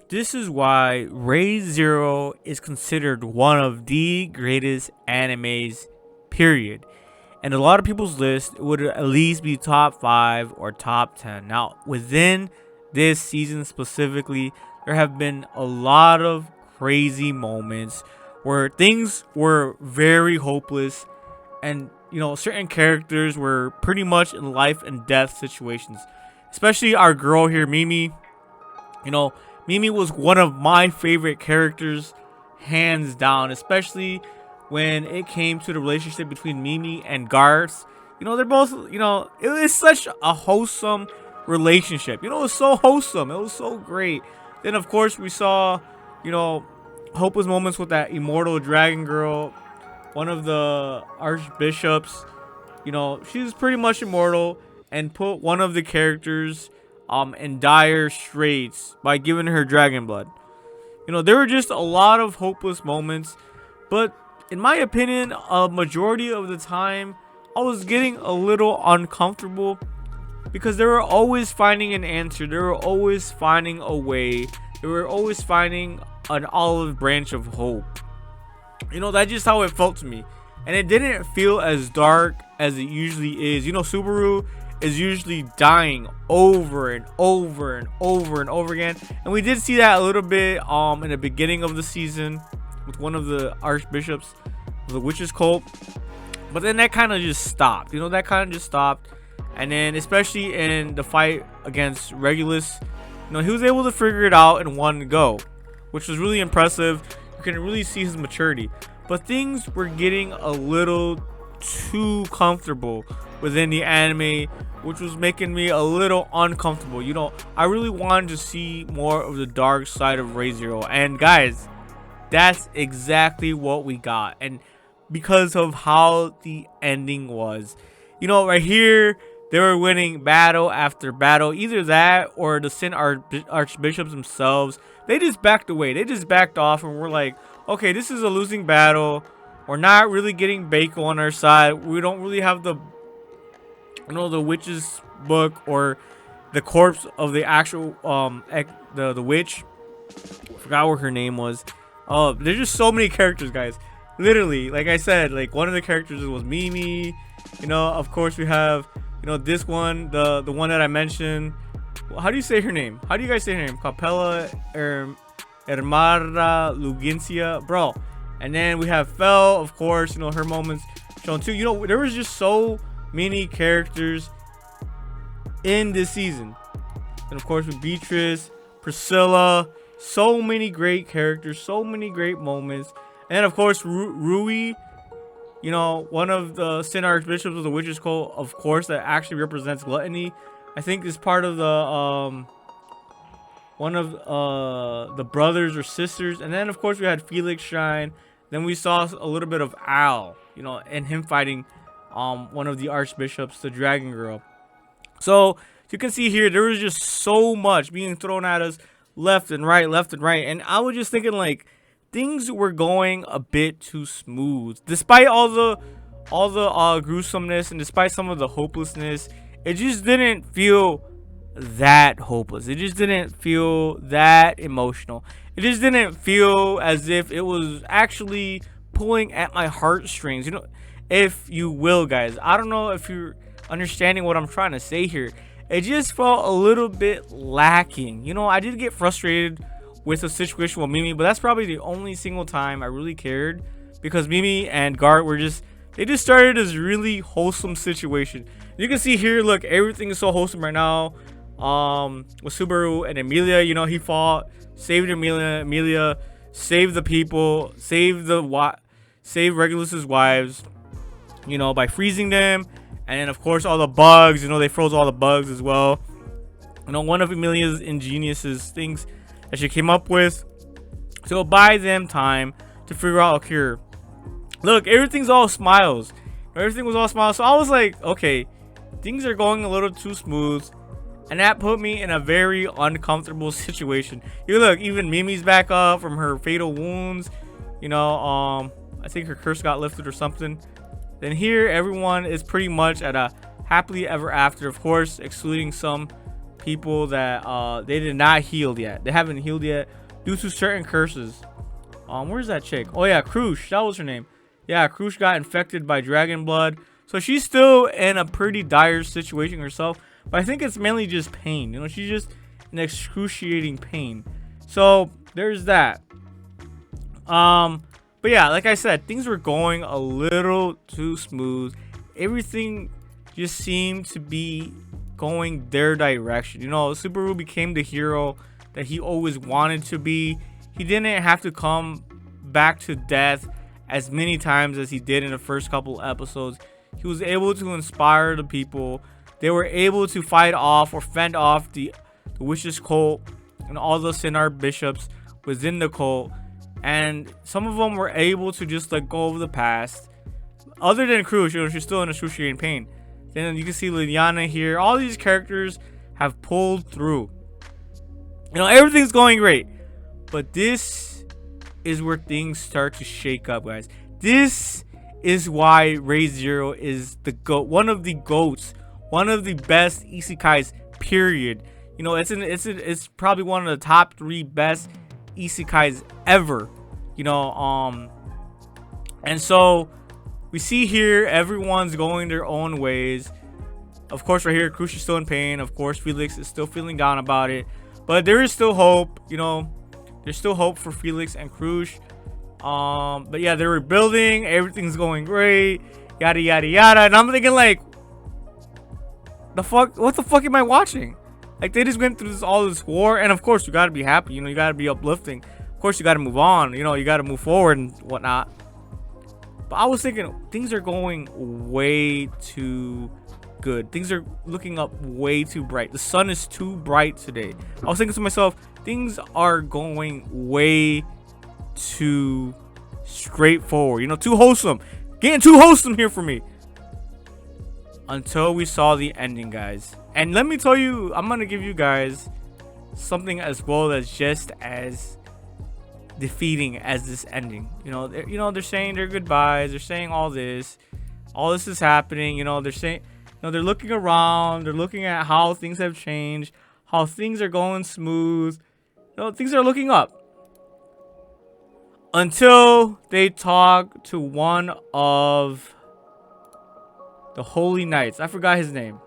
This is why Re:Zero is considered one of the greatest animes, period. And a lot of people's list would at least be top 5 or top 10. Now, within this season specifically, there have been a lot of crazy moments where things were very hopeless, and certain characters were pretty much in life and death situations. Especially our girl here, Mimi. You know, Mimi was one of my favorite characters, hands down, especially when it came to the relationship between Mimi and Garth. They're both, it was such a wholesome relationship. It was so wholesome. It was so great. Then, of course, we saw, you know, hopeless moments with that immortal dragon girl, one of the archbishops. She's pretty much immortal and put one of the characters in dire straits by giving her dragon blood. There were just a lot of hopeless moments, but in my opinion, a majority of the time, I was getting a little uncomfortable because they were always finding an answer. They were always finding a way. They were always finding an olive branch of hope. That's just how it felt to me. And it didn't feel as dark as it usually is. Subaru is usually dying over and over and over and over again. And we did see that a little bit in the beginning of the season with one of the archbishops of the witches cult. But then that kind of just stopped. That kind of just stopped. And then especially in the fight against Regulus, he was able to figure it out in one go, which was really impressive. You can really see his maturity. But things were getting a little too comfortable within the anime, which was making me a little uncomfortable. I really wanted to see more of the dark side of Re:Zero. And guys, that's exactly what we got. And because of how the ending was, right here, they were winning battle after battle. Either that or the Sin Archbishops themselves, they just backed away. They just backed off and were like, okay, this is a losing battle. We're not really getting Baco on our side. We don't really have the witch's book or the corpse of the actual the witch. Forgot what her name was. Oh, there's just so many characters, guys. Literally, like I said, like one of the characters was Mimi. Of course we have this one, the one that I mentioned. How do you say her name? How do you guys say her name? Capella Hermara Lugencia, bro. And then we have Fel, of course. Her moments shown too. There was just so many characters in this season. And of course with Beatrice, Priscilla, so many great characters, so many great moments. And of course Rui, one of the Sin Archbishops of the Witches Cult, of course, that actually represents gluttony. I think is part of the one of the brothers or sisters. And then of course we had Felix Shine. Then we saw a little bit of Al, and him fighting one of the archbishops, the dragon girl. So you can see here, there was just so much being thrown at us left and right. And I was just thinking, like, things were going a bit too smooth. Despite all the gruesomeness and despite some of the hopelessness, it just didn't feel that hopeless. It just didn't feel that emotional. It just didn't feel as if it was actually pulling at my heartstrings, if you will, guys. I don't know if you're understanding what I'm trying to say here. It just felt a little bit lacking. I did get frustrated with the situation with Mimi, but that's probably the only single time I really cared, because Mimi and Gart were they just started this really wholesome situation. You can see here, look, everything is so wholesome right now. With Subaru and Emilia, he fought, saved Emilia saved the people, saved Regulus's wives, by freezing them. And then of course all the bugs, they froze all the bugs as well. One of Emilia's ingenious things that she came up with to buy them time to figure out a cure. Look, everything's all smiles. Everything was all smiles. So I was like, okay, things are going a little too smooth. And that put me in a very uncomfortable situation. Look, even Mimi's back up from her fatal wounds. I think her curse got lifted or something. Then here, everyone is pretty much at a happily ever after, of course, excluding some people that they did not heal yet. They haven't healed yet due to certain curses. Where's that chick? Oh yeah, Krush. That was her name. Yeah, Krush got infected by dragon blood. So she's still in a pretty dire situation herself. But I think it's mainly just pain. You know, she's just in excruciating pain. So there's that. But yeah, like I said, things were going a little too smooth. Everything just seemed to be going their direction. You know, Subaru became the hero that he always wanted to be. He didn't have to come back to death as many times as he did in the first couple episodes. He was able to inspire the people. They were able to fight off or fend off the witches cult and all the Sinar bishops within the cult. And some of them were able to just let go of the past. Other than Krush, you know, she's still in excruciating pain. Then you can see Liliana here. All these characters have pulled through. You know, everything's going great. But this is where things start to shake up, guys. This is why Re:Zero is the GOAT. One of the GOATs. One of the best isekais, period. You know, it's probably one of the top 3 best isekais ever. You know, and so we see here everyone's going their own ways. Of course, right here, Krush is still in pain. Of course, Felix is still feeling down about it. But there is still hope, you know. There's still hope for Felix and Krush. But yeah, they're rebuilding. Everything's going great. Yada, yada, yada. And I'm thinking, like, what the fuck am I watching? Like, they just went through all this war. And of course, you gotta be happy. You know, you gotta be uplifting. Of course, you gotta move on. You know, you gotta move forward and whatnot. But I was thinking, things are going way too good. Things are looking up way too bright. The sun is too bright today. I was thinking to myself, things are going way too straightforward. You know, too wholesome. Getting too wholesome here for me. Until we saw the ending, guys. And let me tell you, I'm going to give you guys something as well as just as defeating as this ending. You know, they're saying their goodbyes. They're saying all this. All this is happening. You know, they're saying, you know, they're looking around. They're looking at how things have changed. How things are going smooth. You know, things are looking up. Until they talk to one of the Holy Knights. I forgot his name.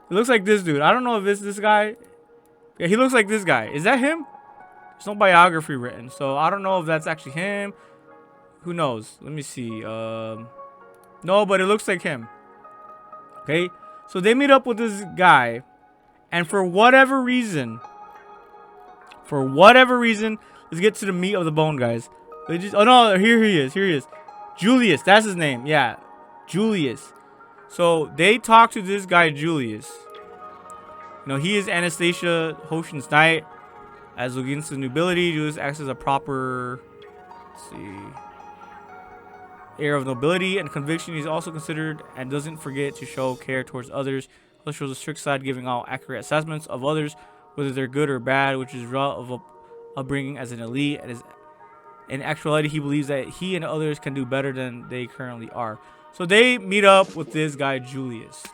He looks like this dude. I don't know if it's this guy. Yeah, he looks like this guy. Is that him? There's no biography written, so I don't know if that's actually him. Who knows? Let me see. No, but it looks like him. Okay, so they meet up with this guy, and for whatever reason, let's get to the meat of the bone, guys. They just, oh no, here he is. Julius, that's his name. Yeah, Julius. So they talk to this guy Julius. You know, he is Anastasia Hoshin's knight. As against the nobility, Julius acts as a proper, let's see, heir of nobility and conviction. He's also considered and doesn't forget to show care towards others. Also shows a strict side, giving out accurate assessments of others, whether they're good or bad, which is result of upbringing as an elite. And in actuality, he believes that he and others can do better than they currently are. So they meet up with this guy Julius,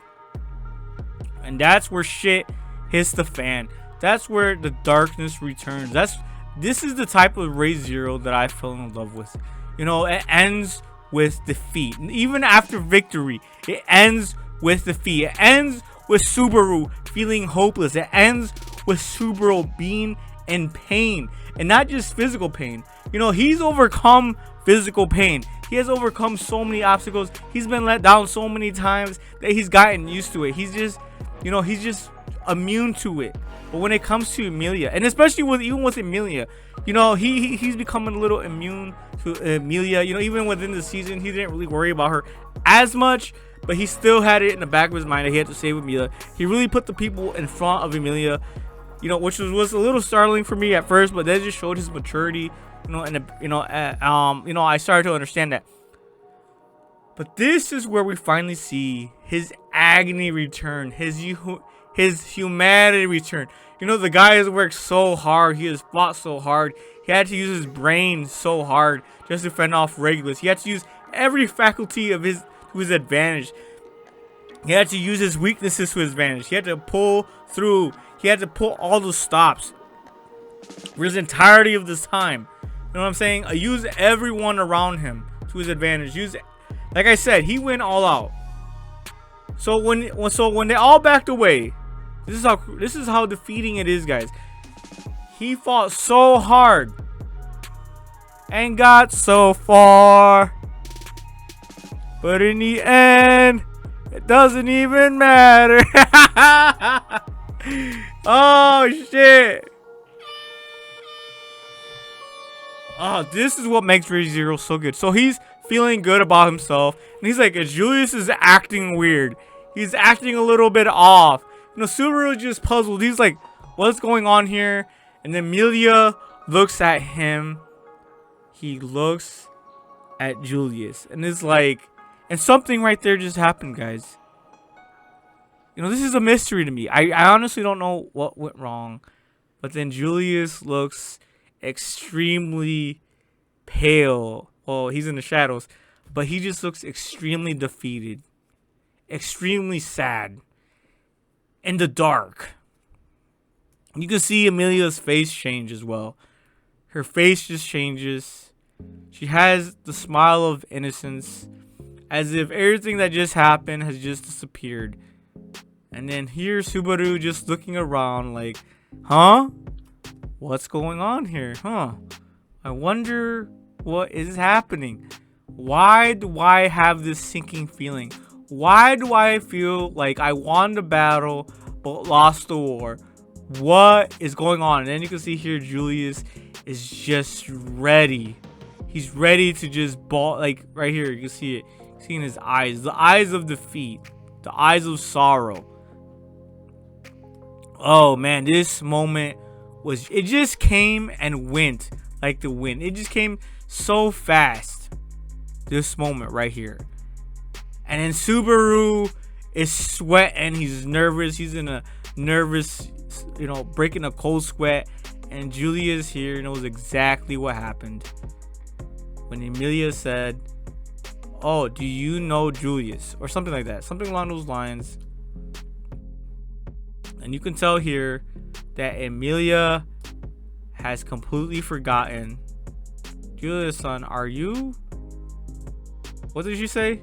and that's where shit hits the fan. That's where the darkness returns. This is the type of Re:Zero that I fell in love with. You know, it ends with defeat. And even after victory, it ends with defeat. It ends with Subaru feeling hopeless. It ends with Subaru being in pain, and not just physical pain. You know, he's overcome physical pain. He has overcome so many obstacles. He's been let down so many times that he's gotten used to it. He's just, you know, he's just immune to it. But when it comes to Emilia, and especially even with Emilia, you know, he's becoming a little immune to Emilia. You know, even within the season, he didn't really worry about her as much, but he still had it in the back of his mind that he had to save Emilia. He really put the people in front of Emilia, you know, which was a little startling for me at first, but that just showed his maturity. You know, and you know, I started to understand that. But this is where we finally see his agony return, his humanity return. You know, the guy has worked so hard. He has fought so hard. He had to use his brain so hard just to fend off Regulus. He had to use every faculty of his to his advantage. He had to use his weaknesses to his advantage. He had to pull through. he had to pull all the stops for his entirety of this time. You know what I'm saying? Use everyone around him to his advantage. Like I said, he went all out. So when they all backed away, this is how defeating it is, guys. He fought so hard and got so far, but in the end, it doesn't even matter. Oh shit. Oh, this is what makes Re:Zero so good. So he's feeling good about himself, and he's like, Julius is acting weird. He's acting a little bit off. You know, Subaru just puzzled. He's like, what's going on here? And then Emilia looks at him. He looks at Julius, and it's like, and something right there just happened, guys. You know, this is a mystery to me. I honestly don't know what went wrong, but then Julius looks extremely pale. Well, he's in the shadows, but he just looks extremely defeated, extremely sad, in the dark. You can see Emilia's face change as well. Her face just changes. She has the smile of innocence, as if everything that just happened has just disappeared. And then here's Subaru just looking around like, huh? What's going on here? Huh? I wonder what is happening. Why do I have this sinking feeling? Why do I feel like I won the battle but lost the war? What is going on? And then you can see here Julius is just ready. He's ready to just ball, like right here. You can see it. See in his eyes. The eyes of defeat. The eyes of sorrow. Oh man, this moment it just came and went like the wind. It just came so fast. This moment right here. And then Subaru is sweating. He's nervous. He's in a nervous, you know, breaking a cold sweat. And Julius here knows exactly what happened. When Emilia said, oh, do you know Julius? Or something like that. Something along those lines. And you can tell here that Emilia has completely forgotten. Julius, son, are you? What did she say?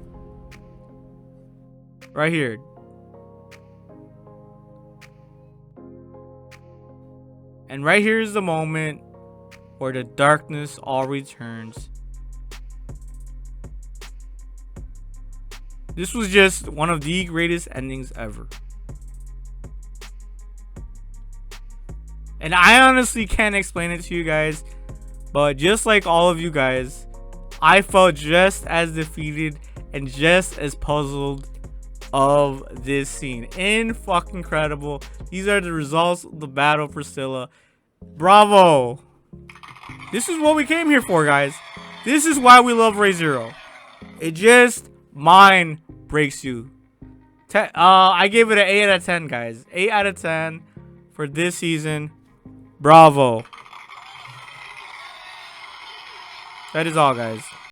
Right here. And right here is the moment where the darkness all returns. This was just one of the greatest endings ever. And I honestly can't explain it to you guys, but just like all of you guys, I felt just as defeated and just as puzzled of this scene. Fucking incredible. These are the results of the battle, Priscilla. Bravo. This is what we came here for, guys. This is why we love Re:Zero. It just mind breaks you. I gave it an 8 out of 10, guys. 8 out of 10 for this season. Bravo. That is all, guys.